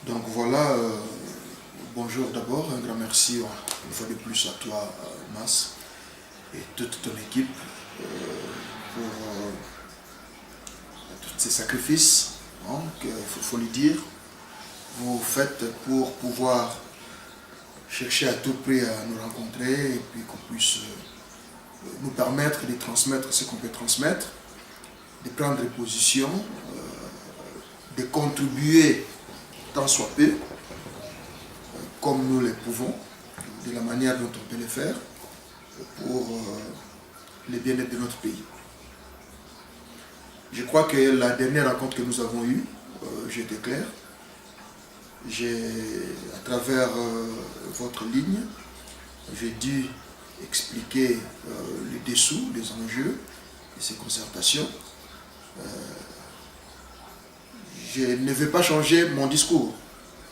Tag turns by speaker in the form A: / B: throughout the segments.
A: Donc voilà, bonjour d'abord, un grand merci une fois de plus à toi, Mas, et toute ton équipe pour tous ces sacrifices, donc faut le dire, vous faites pour pouvoir chercher à tout prix à nous rencontrer et puis qu'on puisse nous permettre de transmettre ce qu'on peut transmettre, de prendre position, de contribuer tant soit peu, comme nous le pouvons, de la manière dont on peut le faire, pour le bien-être de notre pays. Je crois que la dernière rencontre que nous avons eue, j'étais clair. À travers votre ligne, j'ai dû expliquer les dessous, les enjeux de ces concertations. Je ne vais pas changer mon discours.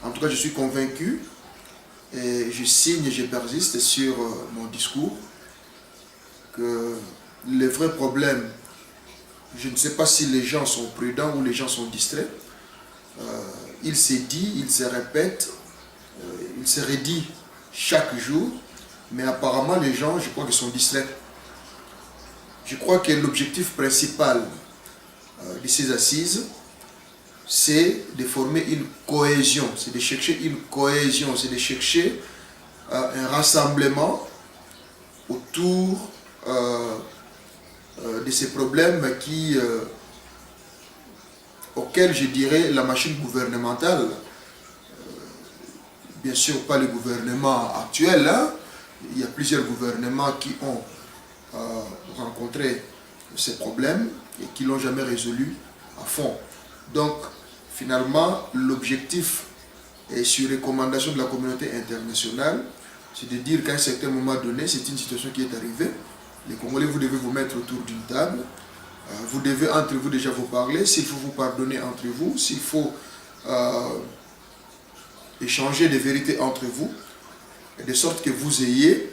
A: En tout cas, je suis convaincu et je signe et je persiste sur mon discours que les vrais problèmes, je ne sais pas si les gens sont prudents ou les gens sont distraits, il s'est dit, il se répète, il se redit chaque jour, mais apparemment les gens, je crois qu'ils sont distraits. Je crois que l'objectif principal de ces assises, c'est de former une cohésion, c'est de chercher une cohésion, c'est de chercher un rassemblement autour de ces problèmes auxquels je dirais la machine gouvernementale, bien sûr pas le gouvernement actuel, hein, il y a plusieurs gouvernements qui ont rencontré ces problèmes et qui ne l'ont jamais résolu à fond. Donc, finalement, l'objectif, et sur recommandation de la communauté internationale, c'est de dire qu'à un certain moment donné, c'est une situation qui est arrivée. Les Congolais, vous devez vous mettre autour d'une table. Vous devez entre vous déjà vous parler. S'il faut vous pardonner entre vous, s'il faut échanger des vérités entre vous, de sorte que vous ayez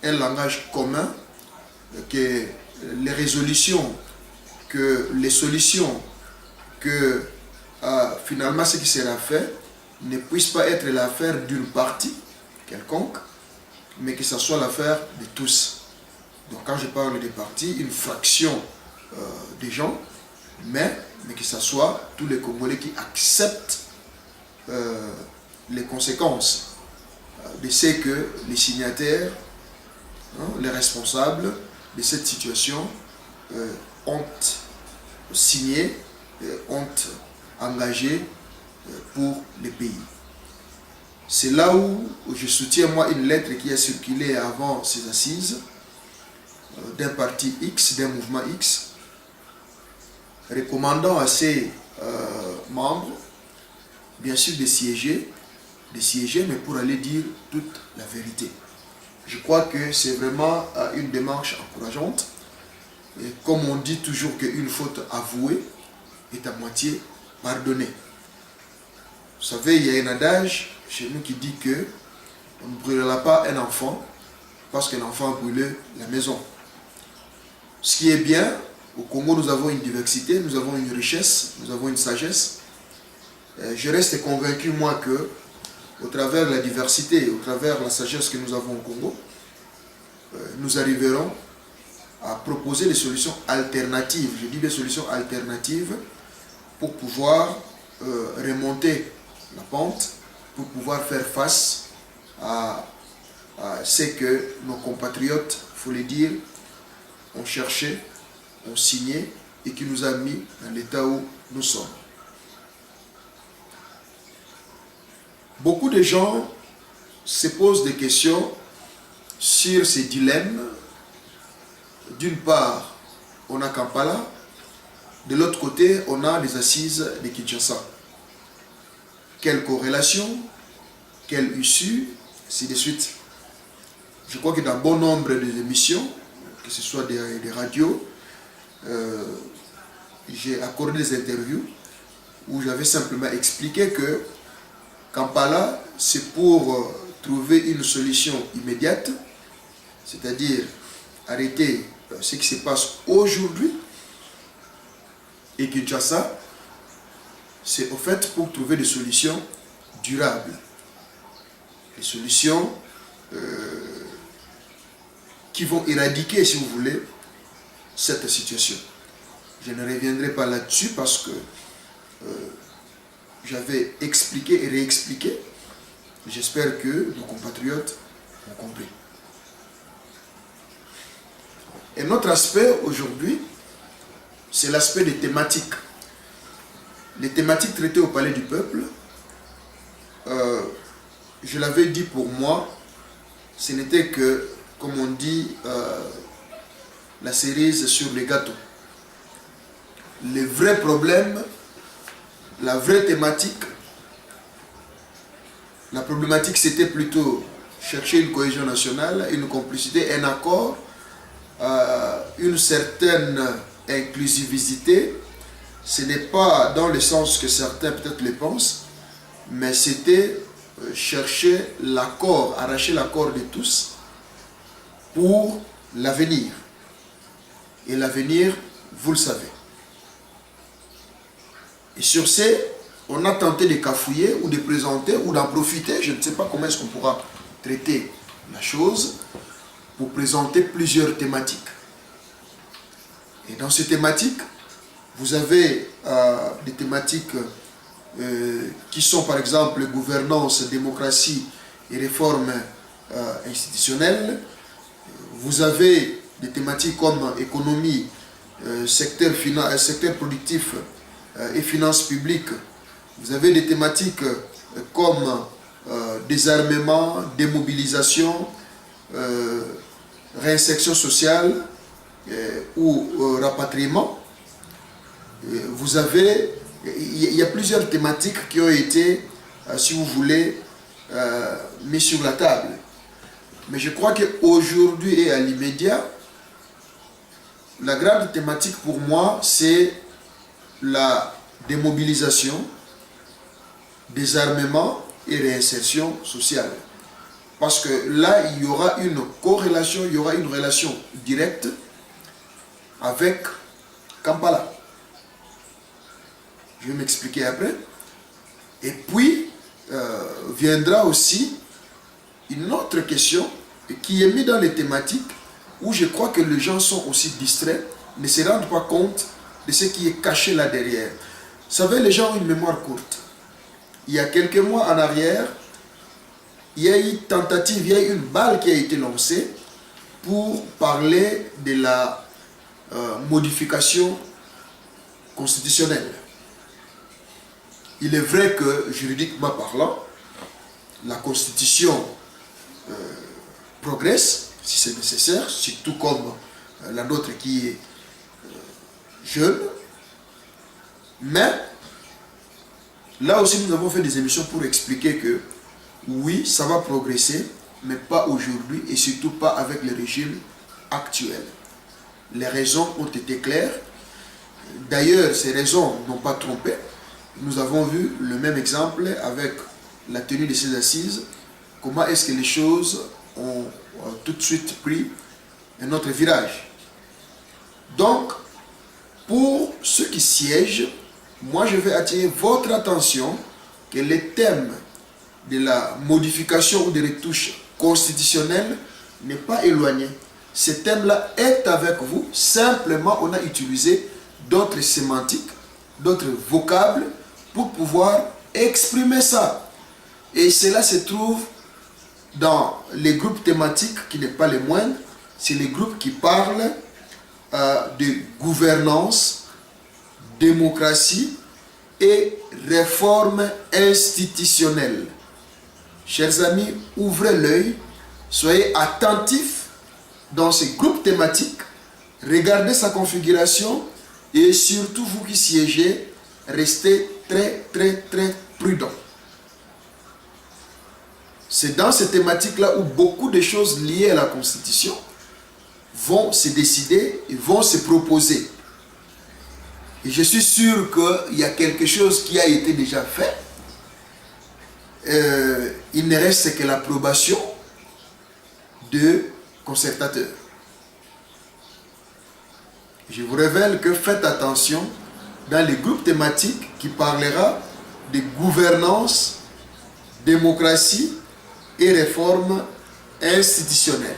A: un langage commun, que les résolutions, que les solutions, que finalement ce qui sera fait ne puisse pas être l'affaire d'une partie quelconque, mais que ce soit l'affaire de tous. Donc quand je parle des partis, une fraction des gens, mais que ce soit tous les Congolais qui acceptent les conséquences de ce que les signataires, les responsables de cette situation ont signé, ont engagé pour les pays. C'est là où je soutiens moi une lettre qui a circulé avant ces assises d'un parti X, d'un mouvement X, recommandant à ses membres, bien sûr, de siéger, mais pour aller dire toute la vérité. Je crois que c'est vraiment une démarche encourageante. Et comme on dit toujours qu'une faute avouée est à moitié pardonnée. Vous savez, il y a un adage chez nous qui dit que on ne brûlera pas un enfant parce qu'un enfant a brûlé la maison. Ce qui est bien, au Congo, nous avons une diversité, nous avons une richesse, nous avons une sagesse. Je reste convaincu, moi, que au travers de la diversité, au travers de la sagesse que nous avons au Congo, nous arriverons à proposer des solutions alternatives. Je dis des solutions alternatives pour pouvoir remonter la pente, pour pouvoir faire face à ce que nos compatriotes, il faut le dire, ont cherché, ont signé et qui nous a mis dans l'état où nous sommes. Beaucoup de gens se posent des questions sur ces dilemmes. D'une part, on a Kampala, de l'autre côté, on a les assises de Kinshasa. Quelle corrélation, quelle issue, ainsi de suite. Je crois que dans bon nombre d'émissions, que ce soit des radios, j'ai accordé des interviews où j'avais simplement expliqué que Kampala, c'est pour trouver une solution immédiate, c'est-à-dire arrêter ce qui se passe aujourd'hui, et Kinshasa, c'est au fait pour trouver des solutions durables, des solutions qui vont éradiquer, si vous voulez, cette situation. Je ne reviendrai pas là-dessus parce que j'avais expliqué et réexpliqué. J'espère que nos compatriotes ont compris. Un autre aspect aujourd'hui, c'est l'aspect des thématiques. Les thématiques traitées au Palais du Peuple, je l'avais dit, pour moi, ce n'était que, comme on dit, la cerise sur les gâteaux. Les vrais problèmes, la vraie thématique, la problématique c'était plutôt chercher une cohésion nationale, une complicité, un accord, une certaine inclusivité. Ce n'est pas dans le sens que certains peut-être le pensent, mais c'était chercher l'accord, arracher l'accord de tous pour l'avenir. Et l'avenir, vous le savez. Et sur ce, on a tenté de cafouiller ou de présenter ou d'en profiter, je ne sais pas comment est-ce qu'on pourra traiter la chose, pour présenter plusieurs thématiques. Et dans ces thématiques, vous avez des thématiques qui sont par exemple gouvernance, démocratie et réforme institutionnelle. Vous avez des thématiques comme économie, secteur productif et finances publiques. Vous avez des thématiques comme désarmement, démobilisation, réinsertion sociale ou rapatriement. Vous avez, il y a plusieurs thématiques qui ont été, si vous voulez, mises sur la table. Mais je crois qu'aujourd'hui et à l'immédiat, la grande thématique pour moi, c'est la démobilisation, désarmement et réinsertion sociale. Parce que là, il y aura une corrélation, il y aura une relation directe avec Kampala. Je vais m'expliquer après. Et puis, viendra aussi une autre question qui est mise dans les thématiques où je crois que les gens sont aussi distraits, ne se rendent pas compte de ce qui est caché là derrière. Vous savez, les gens ont une mémoire courte. Il y a quelques mois en arrière, il y a eu une tentative, il y a eu une balle qui a été lancée pour parler de la modification constitutionnelle. Il est vrai que, juridiquement parlant, la Constitution progresse, si c'est nécessaire, surtout comme la nôtre qui est jeune. Mais, là aussi, nous avons fait des émissions pour expliquer que, oui, ça va progresser, mais pas aujourd'hui et surtout pas avec le régime actuel. Les raisons ont été claires. D'ailleurs, ces raisons n'ont pas trompé. Nous avons vu le même exemple avec la tenue de ces assises. Comment est-ce que les choses ont tout de suite pris un autre virage. Donc, pour ceux qui siègent, moi je vais attirer votre attention que les thèmes de la modification ou des retouches constitutionnelles n'est pas éloigné. Ce thème-là est avec vous. Simplement, on a utilisé d'autres sémantiques, d'autres vocables pour pouvoir exprimer ça. Et cela se trouve dans les groupes thématiques qui n'est pas les moindres. C'est les groupes qui parlent de gouvernance, démocratie et réforme institutionnelle. Chers amis, ouvrez l'œil, soyez attentifs dans ces groupes thématiques, regardez sa configuration et surtout vous qui siégez, restez très prudents. C'est dans ces thématiques-là où beaucoup de choses liées à la Constitution vont se décider et vont se proposer. Et je suis sûr qu'il y a quelque chose qui a été déjà fait. Il ne reste que l'approbation de concertateurs. Je vous révèle que faites attention dans les groupes thématiques qui parlera de gouvernance, démocratie et réforme institutionnelle.